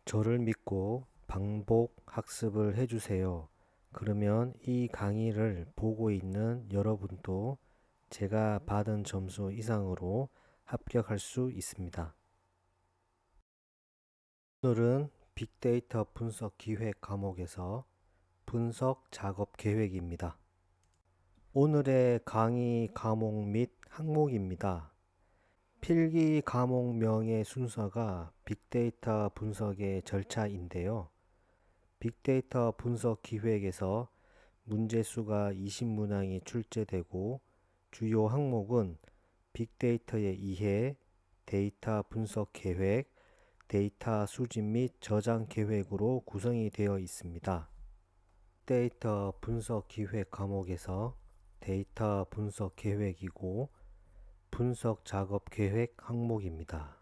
저를 믿고 반복 학습을 해주세요. 그러면 이 강의를 보고 있는 여러분도 제가 받은 점수 이상으로 합격할 수 있습니다. 오늘은 빅데이터 분석 기획 과목에서 분석 작업 계획입니다. 오늘의 강의 과목 및 항목입니다. 필기 과목명의 순서가 빅데이터 분석의 절차인데요. 빅데이터 분석 기획에서 문제수가 20문항이 출제되고 주요 항목은 빅데이터의 이해, 데이터 분석 계획, 데이터 수집 및 저장 계획으로 구성이 되어 있습니다. 데이터 분석 기획 과목에서 데이터 분석 계획이고 분석 작업 계획 항목입니다.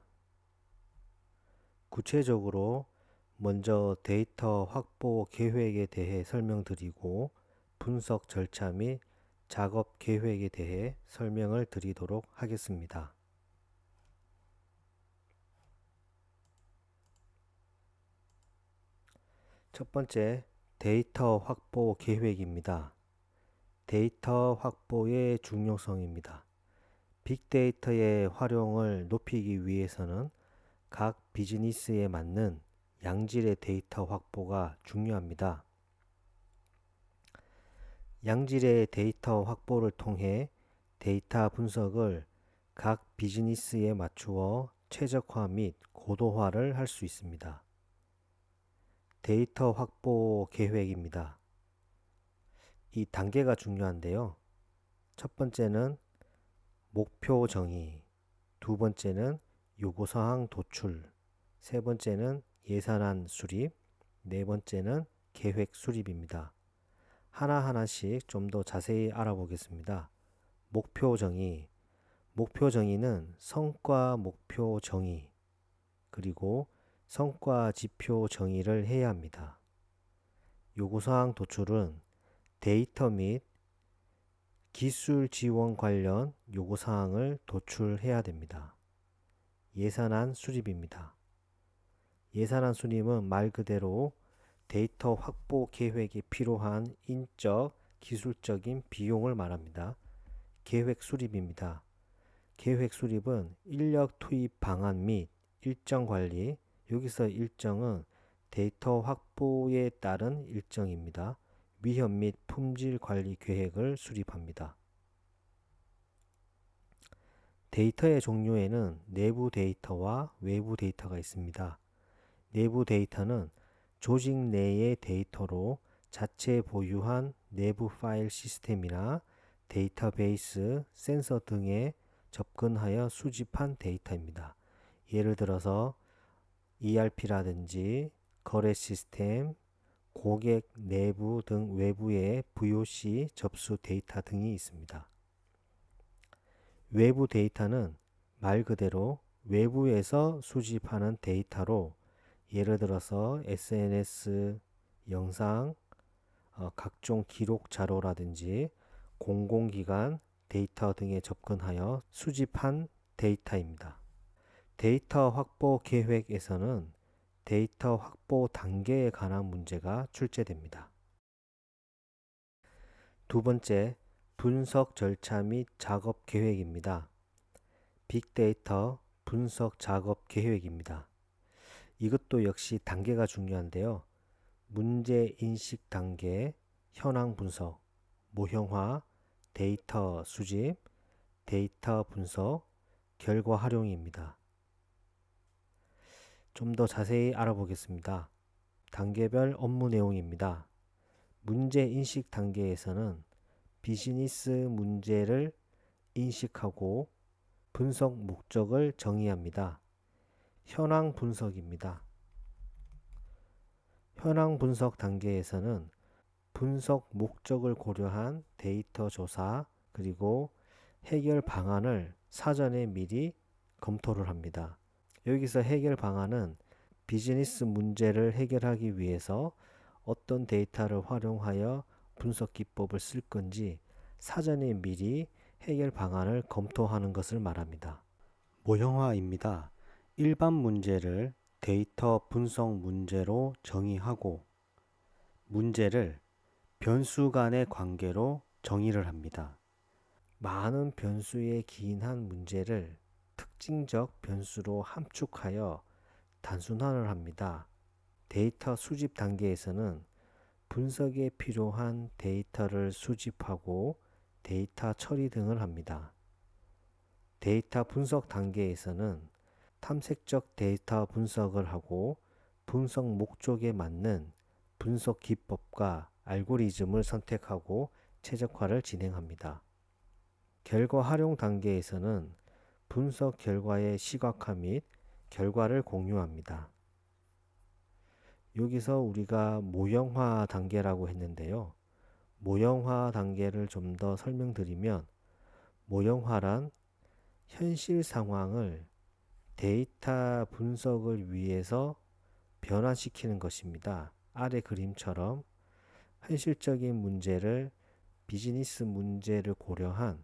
구체적으로 먼저 데이터 확보 계획에 대해 설명드리고 분석 절차 및 작업 계획에 대해 설명을 드리도록 하겠습니다. 첫 번째, 데이터 확보 계획입니다. 데이터 확보의 중요성입니다. 빅데이터의 활용을 높이기 위해서는 각 비즈니스에 맞는 양질의 데이터 확보가 중요합니다. 양질의 데이터 확보를 통해 데이터 분석을 각 비즈니스에 맞추어 최적화 및 고도화를 할 수 있습니다. 데이터 확보 계획입니다. 이 단계가 중요한데요. 첫 번째는 목표 정의, 두 번째는 요구사항 도출, 세 번째는 예산안 수립, 네 번째는 계획 수립입니다. 하나하나씩 좀 더 자세히 알아보겠습니다. 목표 정의. 목표 정의는 성과 목표 정의, 그리고 성과 지표 정의를 해야 합니다. 요구사항 도출은 데이터 및 기술 지원 관련 요구사항을 도출해야 됩니다. 예산안 수립입니다. 예산안 수립은 말 그대로 데이터 확보 계획에 필요한 인적, 기술적인 비용을 말합니다. 계획 수립입니다. 계획 수립은 인력 투입 방안 및 일정 관리, 여기서 일정은 데이터 확보에 따른 일정입니다. 위험 및 품질 관리 계획을 수립합니다. 데이터의 종류에는 내부 데이터와 외부 데이터가 있습니다. 내부 데이터는 조직 내의 데이터로 자체 보유한 내부 파일 시스템이나 데이터베이스, 센서 등에 접근하여 수집한 데이터입니다. 예를 들어서 ERP라든지 거래 시스템, 고객 내부 등 외부의 VOC 접수 데이터 등이 있습니다. 외부 데이터는 말 그대로 외부에서 수집하는 데이터로 예를 들어서 SNS, 영상, 각종 기록 자료라든지 공공기관 데이터 등에 접근하여 수집한 데이터입니다. 데이터 확보 계획에서는 데이터 확보 단계에 관한 문제가 출제됩니다. 두 번째, 분석 절차 및 작업 계획입니다. 빅데이터 분석 작업 계획입니다. 이것도 역시 단계가 중요한데요. 문제 인식 단계, 현황 분석, 모형화, 데이터 수집, 데이터 분석, 결과 활용입니다. 좀 더 자세히 알아보겠습니다. 단계별 업무 내용입니다. 문제 인식 단계에서는 비즈니스 문제를 인식하고 분석 목적을 정의합니다. 현황 분석입니다. 현황 분석 단계에서는 분석 목적을 고려한 데이터 조사 그리고 해결 방안을 사전에 미리 검토를 합니다. 여기서 해결 방안은 비즈니스 문제를 해결하기 위해서 어떤 데이터를 활용하여 분석 기법을 쓸 건지 사전에 미리 해결 방안을 검토하는 것을 말합니다. 모형화입니다. 일반 문제를 데이터 분석 문제로 정의하고 문제를 변수 간의 관계로 정의를 합니다. 많은 변수에 기인한 문제를 특징적 변수로 함축하여 단순화를 합니다. 데이터 수집 단계에서는 분석에 필요한 데이터를 수집하고 데이터 처리 등을 합니다. 데이터 분석 단계에서는 탐색적 데이터 분석을 하고 분석 목적에 맞는 분석 기법과 알고리즘을 선택하고 최적화를 진행합니다. 결과 활용 단계에서는 분석 결과의 시각화 및 결과를 공유합니다. 여기서 우리가 모형화 단계라고 했는데요. 모형화 단계를 좀 더 설명드리면 모형화란 현실 상황을 데이터 분석을 위해서 변화시키는 것입니다. 아래 그림처럼 현실적인 문제를 비즈니스 문제를 고려한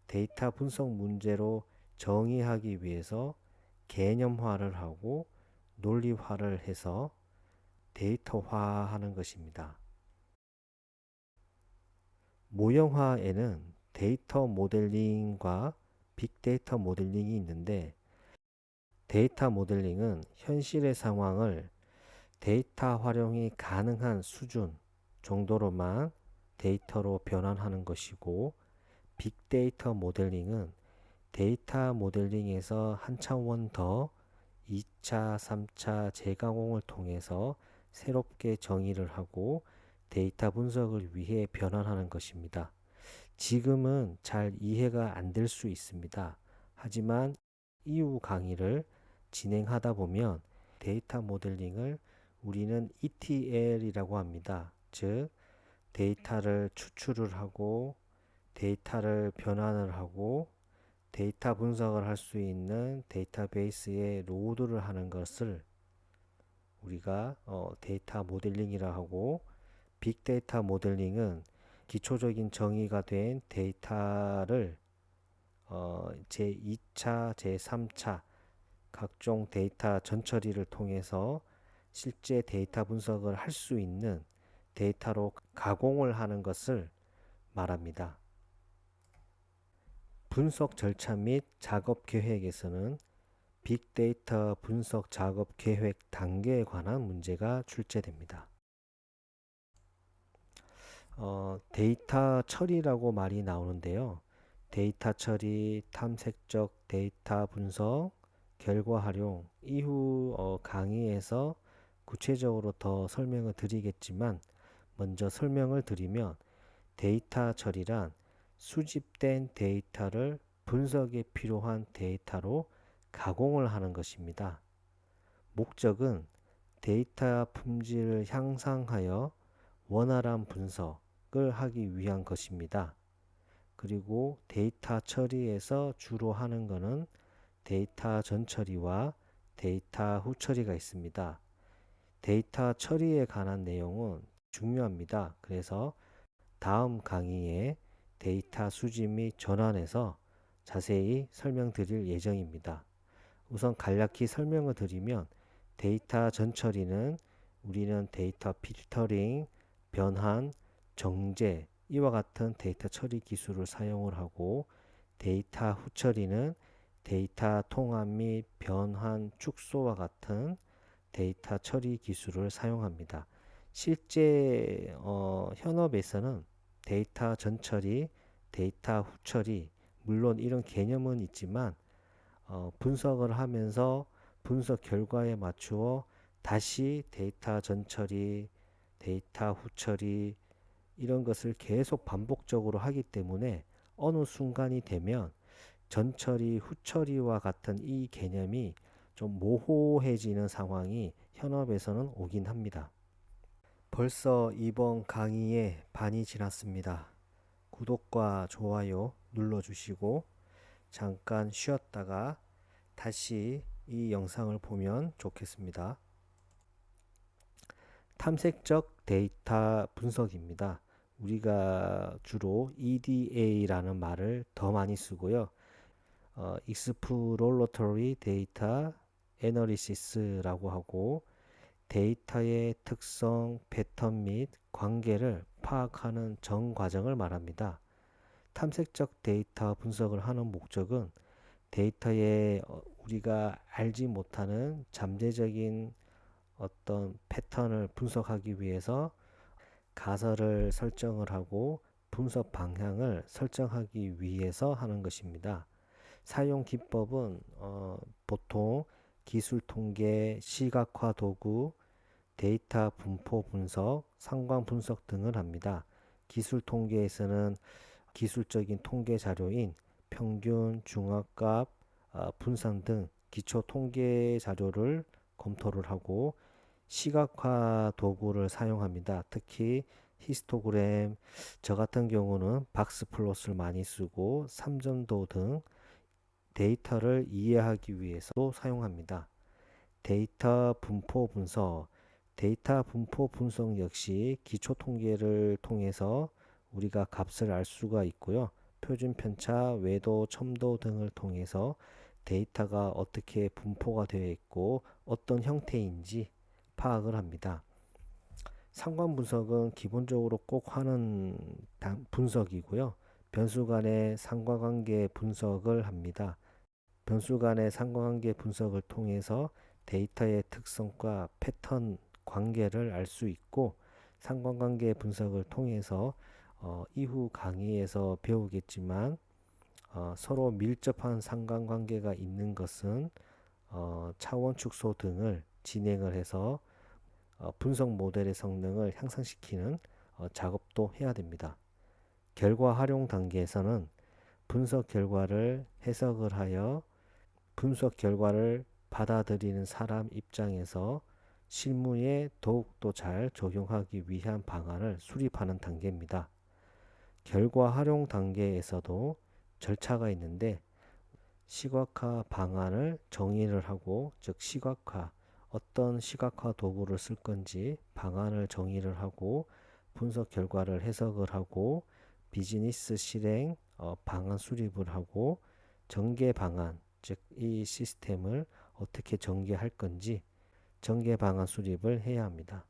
데이터 분석 문제로 정의하기 위해서 개념화를 하고 논리화를 해서 데이터화하는 것입니다. 모형화에는 데이터 모델링과 빅데이터 모델링이 있는데 데이터 모델링은 현실의 상황을 데이터 활용이 가능한 수준 정도로만 데이터로 변환하는 것이고 빅데이터 모델링은 데이터 모델링에서 한 차원 더 2차, 3차 재가공을 통해서 새롭게 정의를 하고 데이터 분석을 위해 변환하는 것입니다. 지금은 잘 이해가 안 될 수 있습니다. 하지만 이후 강의를 진행하다 보면 데이터 모델링을 우리는 ETL이라고 합니다. 즉 데이터를 추출을 하고 데이터를 변환을 하고 데이터 분석을 할 수 있는 데이터베이스에 로드를 하는 것을 우리가 데이터 모델링이라 하고 빅데이터 모델링은 기초적인 정의가 된 데이터를 제2차, 제3차 각종 데이터 전처리를 통해서 실제 데이터 분석을 할 수 있는 데이터로 가공을 하는 것을 말합니다. 분석 절차 및 작업 계획에서는 빅데이터 분석 작업 계획 단계에 관한 문제가 출제됩니다. 데이터 처리라고 말이 나오는데요. 데이터 처리, 탐색적 데이터 분석, 결과 활용, 이후 강의에서 구체적으로 더 설명을 드리겠지만 먼저 설명을 드리면 데이터 처리란 수집된 데이터를 분석에 필요한 데이터로 가공을 하는 것입니다. 목적은 데이터 품질을 향상하여 원활한 분석을 하기 위한 것입니다. 그리고 데이터 처리에서 주로 하는 것은 데이터 전처리와 데이터 후처리가 있습니다. 데이터 처리에 관한 내용은 중요합니다. 그래서 다음 강의에 데이터 수집 및 전환에서 자세히 설명드릴 예정입니다. 우선 간략히 설명을 드리면 데이터 전처리는 우리는 데이터 필터링, 변환, 정제 이와 같은 데이터 처리 기술을 사용을 하고 데이터 후처리는 데이터 통합 및 변환, 축소와 같은 데이터 처리 기술을 사용합니다. 실제 현업에서는 데이터 전처리, 데이터 후처리 물론 이런 개념은 있지만 분석을 하면서 분석 결과에 맞추어 다시 데이터 전처리, 데이터 후처리 이런 것을 계속 반복적으로 하기 때문에 어느 순간이 되면 전처리, 후처리와 같은 이 개념이 좀 모호해지는 상황이 현업에서는 오긴 합니다. 벌써 이번 강의의 반이 지났습니다. 구독과 좋아요 눌러주시고 잠깐 쉬었다가 다시 이 영상을 보면 좋겠습니다. 탐색적 데이터 분석입니다. 우리가 주로 EDA라는 말을 더 많이 쓰고요. Exploratory Data 애널리시스라고 하고 데이터의 특성, 패턴 및 관계를 파악하는 전 과정을 말합니다. 탐색적 데이터 분석을 하는 목적은 데이터에 우리가 알지 못하는 잠재적인 어떤 패턴을 분석하기 위해서 가설을 설정을 하고 분석 방향을 설정하기 위해서 하는 것입니다. 사용 기법은 보통 기술 통계, 시각화 도구, 데이터 분포 분석, 상관 분석 등을 합니다. 기술 통계에서는 기술적인 통계 자료인 평균, 중앙값, 분산 등 기초 통계 자료를 검토를 하고 시각화 도구를 사용합니다. 특히 히스토그램, 저 같은 경우는 박스플롯을 많이 쓰고 삼점도 등 데이터를 이해하기 위해서도 사용합니다. 데이터 분포 분석, 데이터 분포 분석 역시 기초 통계를 통해서 우리가 값을 알 수가 있고요. 표준 편차, 외도, 첨도 등을 통해서 데이터가 어떻게 분포가 되어 있고 어떤 형태인지 파악을 합니다. 상관 분석은 기본적으로 꼭 하는 분석이고요. 변수 간의 상관관계 분석을 합니다. 변수 간의 상관관계 분석을 통해서 데이터의 특성과 패턴 관계를 알 수 있고 상관관계 분석을 통해서 이후 강의에서 배우겠지만 서로 밀접한 상관관계가 있는 것은 차원 축소 등을 진행을 해서 분석 모델의 성능을 향상시키는 작업도 해야 됩니다. 결과 활용 단계에서는 분석 결과를 해석을 하여 분석 결과를 받아들이는 사람 입장에서 실무에 더욱더 잘 적용하기 위한 방안을 수립하는 단계입니다. 결과 활용 단계에서도 절차가 있는데 시각화 방안을 정의를 하고 즉 시각화 어떤 시각화 도구를 쓸 건지 방안을 정의를 하고 분석 결과를 해석을 하고 비즈니스 실행 방안 수립을 하고 전개 방안 즉 이 시스템을 어떻게 전개할 건지 전개 방안 수립을 해야 합니다.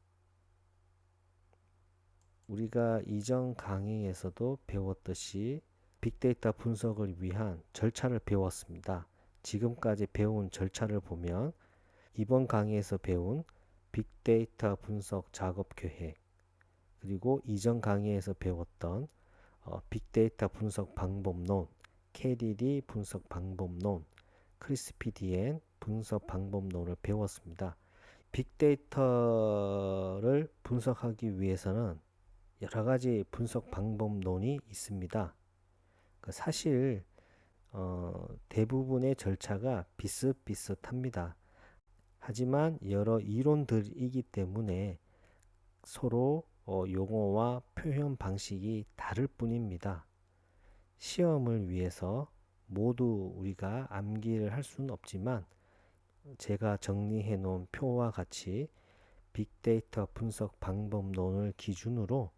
우리가 이전 강의에서도 배웠듯이 빅데이터 분석을 위한 절차를 배웠습니다. 지금까지 배운 절차를 보면 이번 강의에서 배운 빅데이터 분석 작업 계획 그리고 이전 강의에서 배웠던 빅데이터 분석 방법론, KDD 분석 방법론, 크리스피디엔 분석 방법론을 배웠습니다. 빅데이터를 분석하기 위해서는 여러 가지 분석 방법론이 있습니다. 사실 대부분의 절차가 비슷비슷합니다. 하지만 여러 이론들이기 때문에 서로 용어와 표현 방식이 다를 뿐입니다. 시험을 위해서 모두 우리가 암기를 할 수는 없지만 제가 정리해 놓은 표와 같이 빅데이터 분석 방법론을 기준으로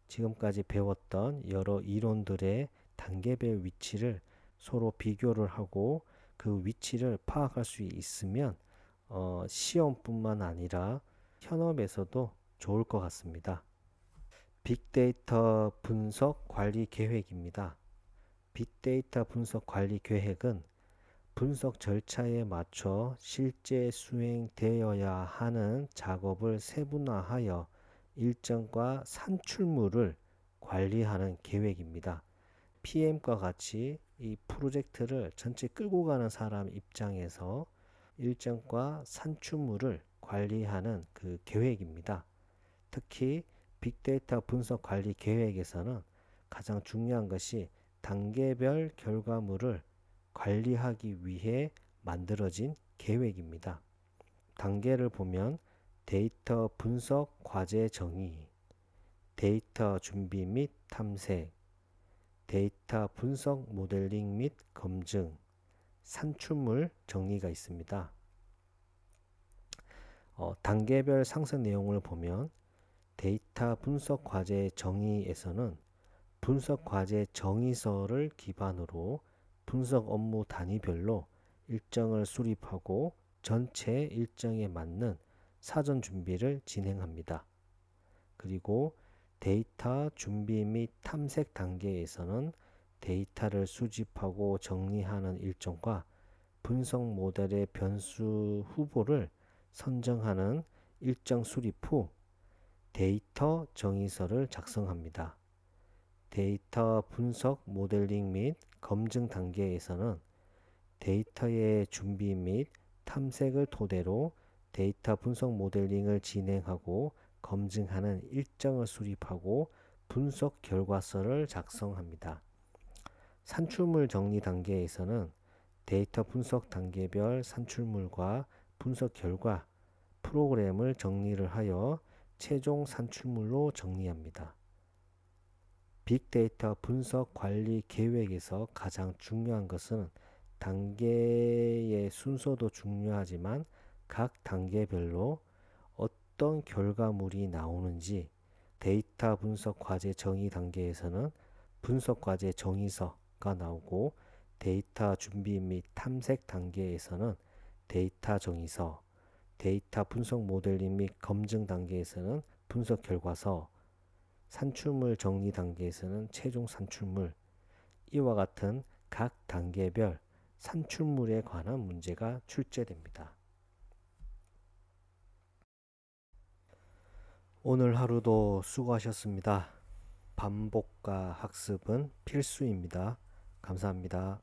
지금까지 배웠던 여러 이론들의 단계별 위치를 서로 비교를 하고 그 위치를 파악할 수 있으면 시험뿐만 아니라 현업에서도 좋을 것 같습니다. 빅데이터 분석 관리 계획입니다. 빅데이터 분석 관리 계획은 분석 절차에 맞춰 실제 수행되어야 하는 작업을 세분화하여 일정과 산출물을 관리하는 계획입니다. PM과 같이 이 프로젝트를 전체 끌고 가는 사람 입장에서 일정과 산출물을 관리하는 그 계획입니다. 특히 빅데이터 분석 관리 계획에서는 가장 중요한 것이 단계별 결과물을 관리하기 위해 만들어진 계획입니다. 단계를 보면 데이터 분석 과제 정의, 데이터 준비 및 탐색, 데이터 분석 모델링 및 검증, 산출물 정리가 있습니다. 단계별 상세 내용을 보면 데이터 분석 과제 정의에서는 분석 과제 정의서를 기반으로 분석 업무 단위별로 일정을 수립하고 전체 일정에 맞는 사전 준비를 진행합니다. 그리고 데이터 준비 및 탐색 단계에서는 데이터를 수집하고 정리하는 일정과 분석 모델의 변수 후보를 선정하는 일정 수립 후 데이터 정의서를 작성합니다. 데이터 분석 모델링 및 검증 단계에서는 데이터의 준비 및 탐색을 토대로 데이터 분석 모델링을 진행하고 검증하는 일정을 수립하고 분석 결과서를 작성합니다. 산출물 정리 단계에서는 데이터 분석 단계별 산출물과 분석 결과 프로그램을 정리를 하여 최종 산출물로 정리합니다. 빅데이터 분석 관리 계획에서 가장 중요한 것은 단계의 순서도 중요하지만 각 단계별로 어떤 결과물이 나오는지 데이터 분석 과제 정의 단계에서는 분석 과제 정의서가 나오고 데이터 준비 및 탐색 단계에서는 데이터 정의서, 데이터 분석 모델링 및 검증 단계에서는 분석 결과서, 산출물 정리 단계에서는 최종 산출물, 이와 같은 각 단계별 산출물에 관한 문제가 출제됩니다. 오늘 하루도 수고하셨습니다. 반복과 학습은 필수입니다. 감사합니다.